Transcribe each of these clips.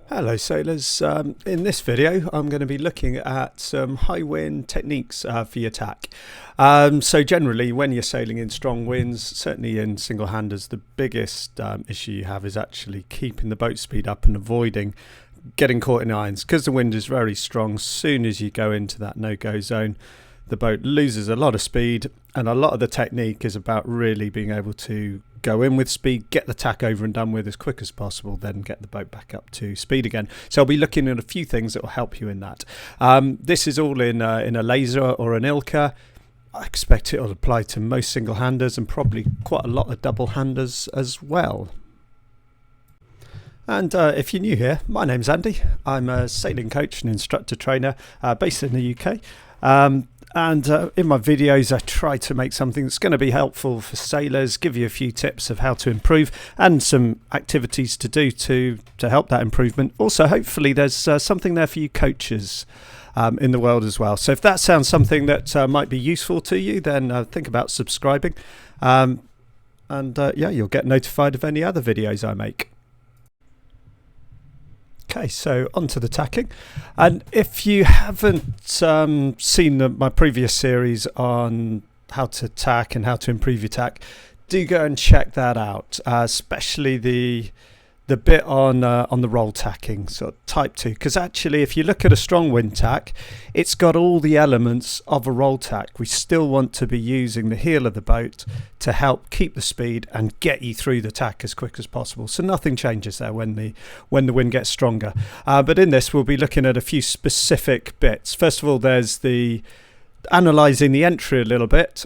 Hello sailors, in this video I'm going to be looking at some high wind techniques for your tack. So generally when you're sailing in strong winds, certainly in single-handers, the biggest issue you have is actually keeping the boat speed up and avoiding getting caught in irons. Because the wind is very strong, as soon as you go into that no-go zone, the boat loses a lot of speed, and a lot of the technique is about really being able to go in with speed, get the tack over and done with as quick as possible, then get the boat back up to speed again. So I'll be looking at a few things that will help you in that. This is all in a laser or an ILCA. I expect it will apply to most single-handers and probably quite a lot of double-handers as well. And if you're new here, my name's Andy. I'm a sailing coach and instructor trainer based in the UK. And in my videos I try to make something that's going to be helpful for sailors, give you a few tips of how to improve and some activities to do to help that improvement. Also, hopefully there's something there for you coaches in the world as well. So if that sounds something that might be useful to you, then think about subscribing, and yeah, you'll get notified of any other videos I make. Okay, so on to the tacking. And if you haven't seen my previous series on how to tack and how to improve your tack, do go and check that out, especially the bit on the roll tacking, sort of type 2, because actually if you look at a strong wind tack, it's got all the elements of a roll tack. We still want to be using the heel of the boat to help keep the speed and get you through the tack as quick as possible. So nothing changes there when the wind gets stronger. But in this we'll be looking at a few specific bits. First of all, there's the analysing the entry a little bit,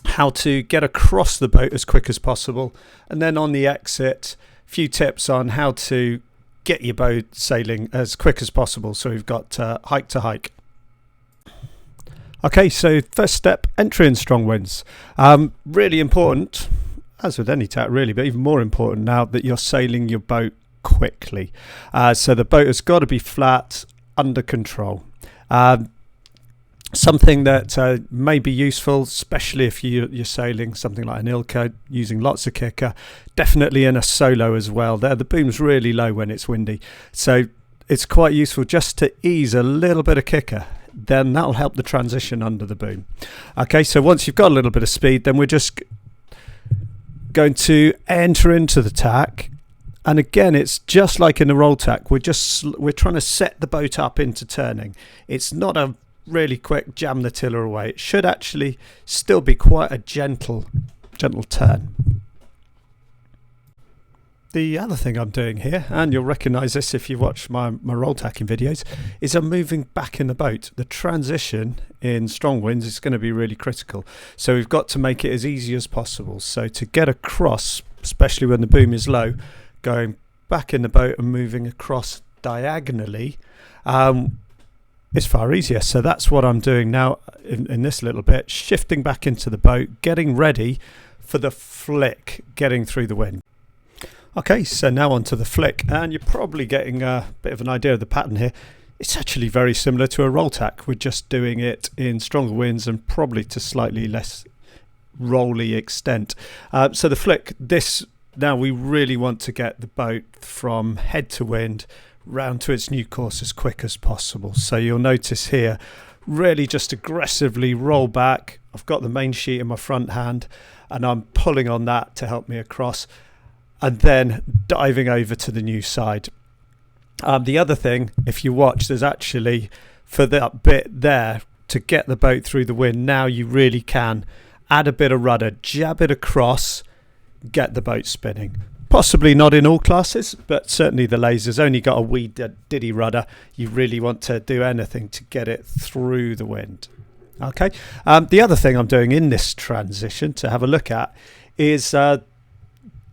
how to get across the boat as quick as possible, and then on the exit, few tips on how to get your boat sailing as quick as possible. So we've got hike to hike. Okay, so first step, entry in strong winds. Really important, as with any tack really, but even more important now that you're sailing your boat quickly. So the boat has got to be flat, under control. Something that may be useful, especially if you're sailing something like an ILCA, using lots of kicker, definitely in a solo as well. There, the boom's really low when it's windy, so it's quite useful just to ease a little bit of kicker. Then that'll help the transition under the boom. Okay, so once you've got a little bit of speed, then we're just going to enter into the tack. And again, it's just like in the roll tack. We're trying to set the boat up into turning. It's not a really quick jam the tiller away. It should actually still be quite a gentle turn. The other thing I'm doing here, and you'll recognize this if you watch my roll tacking videos, is I'm moving back in the boat. The transition in strong winds is going to be really critical, so we've got to make it as easy as possible. So to get across, especially when the boom is low, going back in the boat and moving across diagonally, it's far easier. So that's what I'm doing now in this little bit, shifting back into the boat, getting ready for the flick, getting through the wind. Okay, so now on to the flick, and you're probably getting a bit of an idea of the pattern here. It's actually very similar to a roll tack. We're just doing it in stronger winds and probably to slightly less rolly extent. So the flick, now we really want to get the boat from head to wind round to its new course as quick as possible. So you'll notice here, really just aggressively roll back. I've got the main sheet in my front hand and I'm pulling on that to help me across, and then diving over to the new side. The other thing, if you watch, there's actually, for that bit there, to get the boat through the wind, now you really can add a bit of rudder, jab it across, get the boat spinning. Possibly not in all classes, but certainly the laser's only got a wee diddy rudder. You really want to do anything to get it through the wind. Okay. The other thing I'm doing in this transition to have a look at is to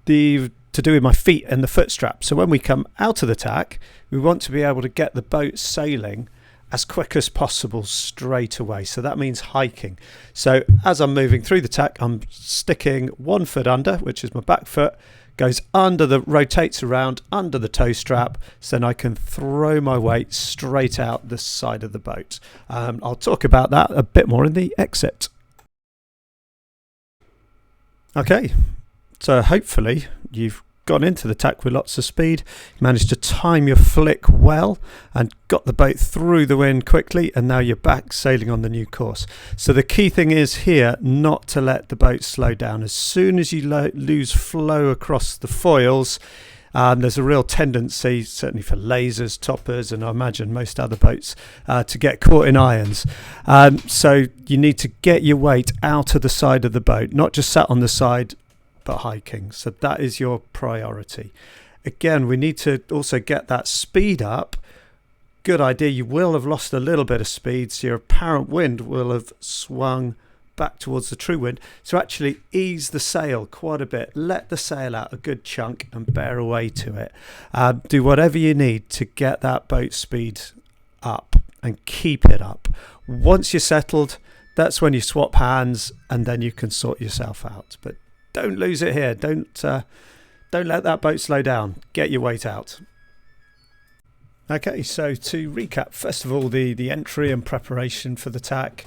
do with my feet and the foot strap. So when we come out of the tack, we want to be able to get the boat sailing as quick as possible straight away. So that means hiking. So as I'm moving through the tack, I'm sticking one foot under, which is my back foot, goes under rotates around under the toe strap, so then I can throw my weight straight out the side of the boat. I'll talk about that a bit more in the exit. Okay, so hopefully you've gone into the tack with lots of speed, managed to time your flick well and got the boat through the wind quickly, and now you're back sailing on the new course. So the key thing is here not to let the boat slow down. As soon as you lose flow across the foils, there's a real tendency, certainly for lasers, toppers, and I imagine most other boats, to get caught in irons. So you need to get your weight out of the side of the boat, not just sat on the side but hiking. So that is your priority. Again, we need to also get that speed up. Good idea. You will have lost a little bit of speed, so your apparent wind will have swung back towards the true wind. So actually ease the sail quite a bit. Let the sail out a good chunk and bear away to it. Do whatever you need to get that boat speed up and keep it up. Once you're settled, that's when you swap hands and then you can sort yourself out. But don't lose it here. Don't let that boat slow down. Get your weight out. Okay, so to recap, first of all, the entry and preparation for the tack.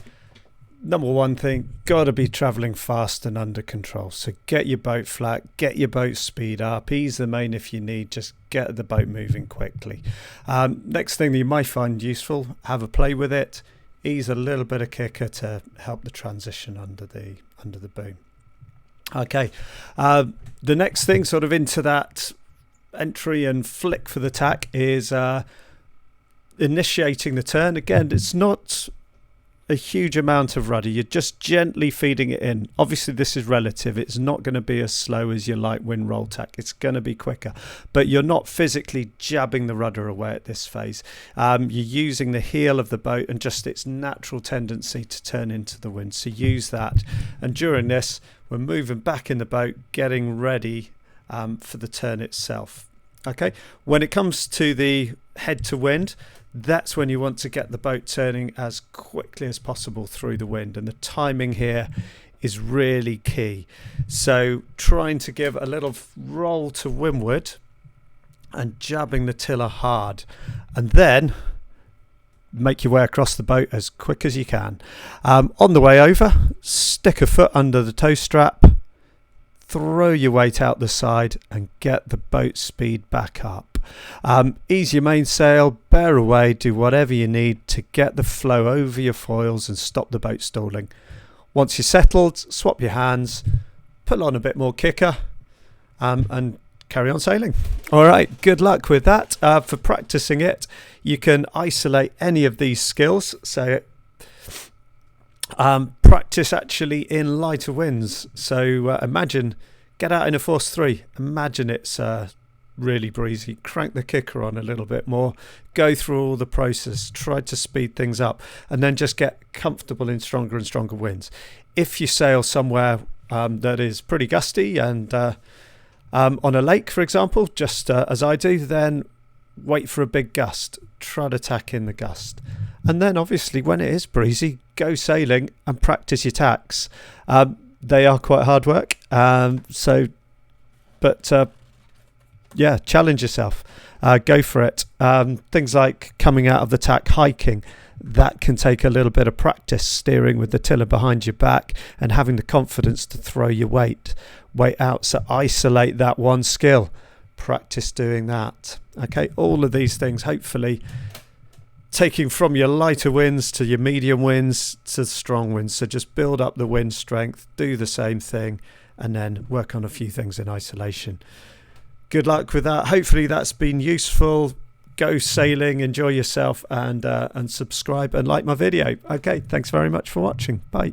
Number one thing, got to be travelling fast and under control. So get your boat flat, get your boat speed up, ease the main if you need, just get the boat moving quickly. Next thing that you might find useful, have a play with it, ease a little bit of kicker to help the transition under the boom. Okay, the next thing sort of into that entry and flick for the tack is initiating the turn. Again, it's not a huge amount of rudder, you're just gently feeding it in. Obviously this is relative, it's not going to be as slow as your light wind roll tack, it's going to be quicker, but you're not physically jabbing the rudder away at this phase. You're using the heel of the boat and just its natural tendency to turn into the wind, so use that. And during this we're moving back in the boat, getting ready for the turn itself. Okay, when it comes to the head to wind, that's when you want to get the boat turning as quickly as possible through the wind, and the timing here is really key. So trying to give a little roll to windward and jabbing the tiller hard, and then make your way across the boat as quick as you can. On the way over, stick a foot under the tow strap, throw your weight out the side and get the boat speed back up. Ease your mainsail, bear away, do whatever you need to get the flow over your foils and stop the boat stalling. Once you're settled, swap your hands, pull on a bit more kicker, and carry on sailing. All right, good luck with that. For practicing it, you can isolate any of these skills. So practice actually in lighter winds. So imagine, get out in a force 3, imagine it's really breezy, crank the kicker on a little bit more, go through all the process, try to speed things up, and then just get comfortable in stronger and stronger winds. If you sail somewhere that is pretty gusty and on a lake, for example, just as I do, then wait for a big gust, try to tack in the gust. And then obviously when it is breezy, go sailing and practice your tacks. They are quite hard work, yeah, challenge yourself, go for it. Things like coming out of the tack hiking, that can take a little bit of practice, steering with the tiller behind your back and having the confidence to throw your weight out. So isolate that one skill, practice doing that. Okay, all of these things hopefully taking from your lighter winds to your medium winds to strong winds. So just build up the wind strength, do the same thing, and then work on a few things in isolation. Good luck with that. Hopefully that's been useful. Go sailing, enjoy yourself, and subscribe and like my video. Okay, thanks very much for watching. Bye.